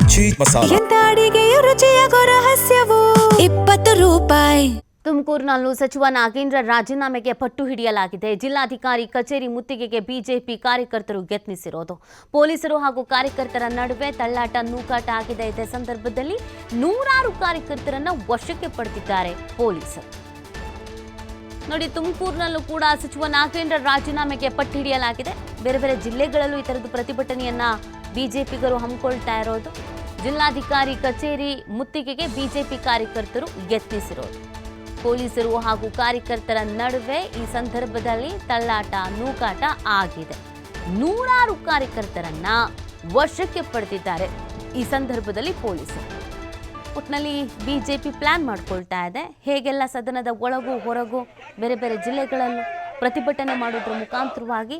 ಮಚ್ಚಿ ಮಸಾಲ. ಎಂತ ಅಡಿಗೆಯ ರುಚಿಯಾಗೋ ರಹಸ್ಯವು 20 ರೂಪಾಯಿ. ತುಮಕೂರಿನಲ್ಲೂ ಸಚಿವ ನಾಗೇಂದ್ರ ರಾಜೀನಾಮೆಗೆ ಪಟ್ಟು ಹಿಡಿಯಲಾಗಿದೆ. ಜಿಲ್ಲಾಧಿಕಾರಿ ಕಚೇರಿ ಮುತ್ತಿಗೆಗೆ ಬಿಜೆಪಿ ಕಾರ್ಯಕರ್ತರು ಯತ್ನಿಸಿರೋದು. ಪೊಲೀಸರು ಹಾಗೂ ಕಾರ್ಯಕರ್ತರ ನಡುವೆ ತಳ್ಳಾಟ ನೂಕಾಟ ಆಗಿದೆ. ಇದೇ ಸಂದರ್ಭದಲ್ಲಿ ನೂರಾರು ಕಾರ್ಯಕರ್ತರನ್ನ ವಶಕ್ಕೆ ಪಡೆದಿದ್ದಾರೆ ಪೊಲೀಸರು. ನೋಡಿ, ತುಮಕೂರಿನಲ್ಲೂ ಕೂಡ ಸಚಿವ ನಾಗೇಂದ್ರ ರಾಜೀನಾಮೆಗೆ ಪಟ್ಟು ಹಿಡಿಯಲಾಗಿದೆ. ಬೇರೆ ಬೇರೆ ಜಿಲ್ಲೆಗಳಲ್ಲೂ ಈ ಥರದ ಪ್ರತಿಭಟನೆಯನ್ನ ಬಿಜೆಪಿಗರು ಹಮ್ಮಿಕೊಳ್ತಾ ಇರೋದು. ಜಿಲ್ಲಾಧಿಕಾರಿ ಕಚೇರಿ ಮುತ್ತಿಗೆಗೆ ಬಿಜೆಪಿ ಕಾರ್ಯಕರ್ತರು ಯತ್ನಿಸಿರೋದು. ಪೊಲೀಸರು ಹಾಗೂ ಕಾರ್ಯಕರ್ತರ ನಡುವೆ ಈ ಸಂದರ್ಭದಲ್ಲಿ ತಳ್ಳಾಟ ನೂಕಾಟ ಆಗಿದೆ. ನೂರಾರು ಕಾರ್ಯಕರ್ತರನ್ನ ವಶಕ್ಕೆ ಪಡೆದಿದ್ದಾರೆ ಈ ಸಂದರ್ಭದಲ್ಲಿ ಪೊಲೀಸರು. ಒಟ್ಟಿನಲ್ಲಿ ಬಿಜೆಪಿ ಪ್ಲಾನ್ ಮಾಡ್ಕೊಳ್ತಾ ಇದೆ, ಹೇಗೆಲ್ಲ ಸದನದ ಒಳಗೂ ಹೊರಗೂ ಬೇರೆ ಬೇರೆ ಜಿಲ್ಲೆಗಳಲ್ಲೂ ಪ್ರತಿಭಟನೆ ಮಾಡೋದ್ರ ಮುಖಾಂತರವಾಗಿ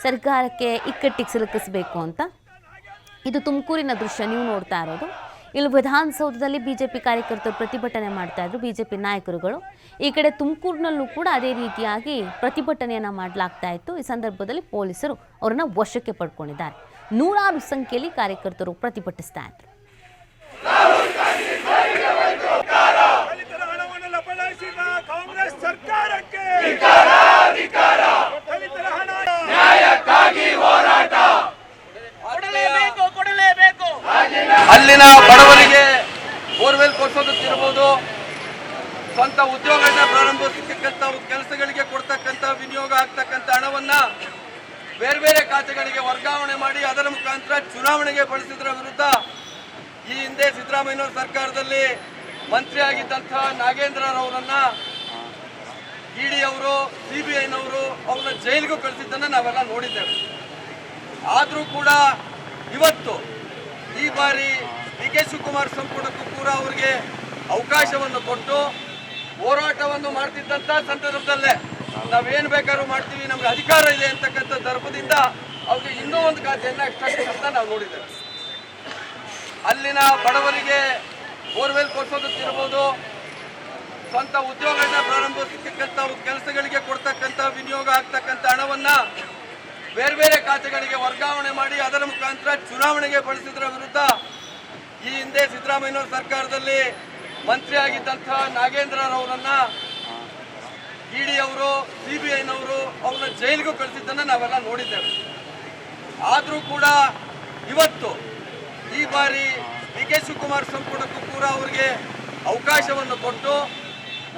ಸರ್ಕಾರಕ್ಕೆ ಇಕ್ಕಟ್ಟಿಗೆ ಸಿಲುಕಿಸಬೇಕು ಅಂತ. ಇದು ತುಮಕೂರಿನ ದೃಶ್ಯ ನೀವು ನೋಡ್ತಾ ಇರೋದು. ಇಲ್ಲಿ ವಿಧಾನಸೌಧದಲ್ಲಿ ಬಿಜೆಪಿ ಕಾರ್ಯಕರ್ತರು ಪ್ರತಿಭಟನೆ ಮಾಡ್ತಾ ಇದ್ರು, ಬಿಜೆಪಿ ನಾಯಕರುಗಳು. ಈ ಕಡೆ ತುಮಕೂರಿನಲ್ಲೂ ಕೂಡ ಅದೇ ರೀತಿಯಾಗಿ ಪ್ರತಿಭಟನೆಯನ್ನ ಮಾಡಲಾಗ್ತಾ ಇತ್ತು. ಈ ಸಂದರ್ಭದಲ್ಲಿ ಪೊಲೀಸರು ಅವರನ್ನ ವಶಕ್ಕೆ ಪಡ್ಕೊಂಡಿದ್ದಾರೆ. ನೂರಾರು ಸಂಖ್ಯೆಯಲ್ಲಿ ಕಾರ್ಯಕರ್ತರು ಪ್ರತಿಭಟಿಸ್ತಾ ಇದ್ರು. ಅಲ್ಲಿನ ಬಡವರಿಗೆ ಬೋರ್ವೆಲ್ ಕೊಡಿಸೋದಕ್ಕಿರ್ಬೋದು, ಸ್ವಂತ ಉದ್ಯೋಗಗಳನ್ನ ಪ್ರಾರಂಭಿಸತಕ್ಕಂಥ ಕೆಲಸಗಳಿಗೆ ಕೊಡ್ತಕ್ಕಂಥ ವಿನಿಯೋಗ ಆಗ್ತಕ್ಕಂಥ ಹಣವನ್ನ ಬೇರೆ ಬೇರೆ ಖಾತೆಗಳಿಗೆ ವರ್ಗಾವಣೆ ಮಾಡಿ ಅದರ ಮುಖಾಂತರ ಚುನಾವಣೆಗೆ ಬಳಸಿದ್ರ ವಿರುದ್ಧ ಈ ಹಿಂದೆ ಸಿದ್ದರಾಮಯ್ಯ ಸರ್ಕಾರದಲ್ಲಿ ಮಂತ್ರಿ ಆಗಿದ್ದಂಥ ನಾಗೇಂದ್ರರವರನ್ನ ಇಡಿ ಅವರು, ಸಿಬಿಐನವರು ಅವ್ರನ್ನ ಜೈಲಿಗೂ ಕಳಿಸಿದ್ದನ್ನು ನಾವೆಲ್ಲ ನೋಡಿದ್ದೇವೆ. ಆದರೂ ಕೂಡ ಇವತ್ತು ಈ ಬಾರಿ ಡಿ ಕೆ ಶಿವಕುಮಾರ್ ಸಂಪುಟಕ್ಕೂ ಕೂಡ ಅವರಿಗೆ ಅವಕಾಶವನ್ನು ಕೊಟ್ಟು ಹೋರಾಟವನ್ನು ಮಾಡ್ತಿದ್ದಂಥ ಸಂದರ್ಭದಲ್ಲೇ ನಾವೇನು ಬೇಕಾದ್ರೂ ಮಾಡ್ತೀವಿ, ನಮ್ಗೆ ಅಧಿಕಾರ ಇದೆ ಅಂತಕ್ಕಂಥ ದರ್ಪದಿಂದ ಅವ್ರಿಗೆ ಇನ್ನೂ ಒಂದು ಖಾತೆಯನ್ನು ಎಕ್ಸ್ಟ್ರಾ ಅಂತ ನಾವು ನೋಡಿದ್ದೇವೆ. ಅಲ್ಲಿನ ಬಡವರಿಗೆ ಬೋರ್ವೆಲ್ ಕೊಡಿಸೋದಕ್ಕಿರ್ಬೋದು, ಸ್ವಂತ ಉದ್ಯೋಗಗಳನ್ನ ಪ್ರಾರಂಭಿಸತಕ್ಕಂಥ ಕೆಲಸಗಳಿಗೆ ಕೊಡ್ತಕ್ಕಂಥ ವಿನಿಯೋಗ ಆಗ್ತಕ್ಕಂಥ ಹಣವನ್ನ ಬೇರೆ ಬೇರೆ ಖಾತೆಗಳಿಗೆ ವರ್ಗಾವಣೆ ಮಾಡಿ ಅದರ ಮುಖಾಂತರ ಚುನಾವಣೆಗೆ ಬಳಸಿದ್ರ ವಿರುದ್ಧ ಈ ಹಿಂದೆ ಸಿದ್ದರಾಮಯ್ಯ ಸರ್ಕಾರದಲ್ಲಿ ಮಂತ್ರಿ ಆಗಿದ್ದಂಥ ನಾಗೇಂದ್ರರವರನ್ನ ಇಡಿ ಅವರು, ಸಿಬಿಐನವರು ಅವ್ರನ್ನ ಜೈಲಿಗೂ ಕಳಿಸಿದ್ದನ್ನು ನಾವೆಲ್ಲ ನೋಡಿದ್ದೇವೆ. ಆದರೂ ಕೂಡ ಇವತ್ತು ಈ ಬಾರಿ ಡಿ ಕೆ ಶಿವಕುಮಾರ್ ಸಂಪುಟಕ್ಕೂ ಕೂಡ ಅವರಿಗೆ ಅವಕಾಶವನ್ನು ಕೊಟ್ಟು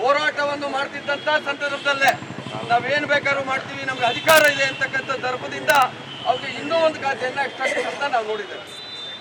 ಹೋರಾಟವನ್ನು ಮಾಡ್ತಿದ್ದಂಥ ಸಂದರ್ಭದಲ್ಲೇ ನಾವೇನು ಬೇಕಾದ್ರೂ ಮಾಡ್ತೀವಿ, ನಮ್ಗೆ ಅಧಿಕಾರ ಇದೆ ಅಂತಕ್ಕಂಥ ದರ್ಪದಿಂದ ಅವ್ರಿಗೆ ಇನ್ನೂ ಒಂದು ಖಾತೆಯನ್ನು ಎಕ್ಸ್ಟ್ರಾ ಅಂತ ನಾವು ನೋಡಿದ್ದೇವೆ.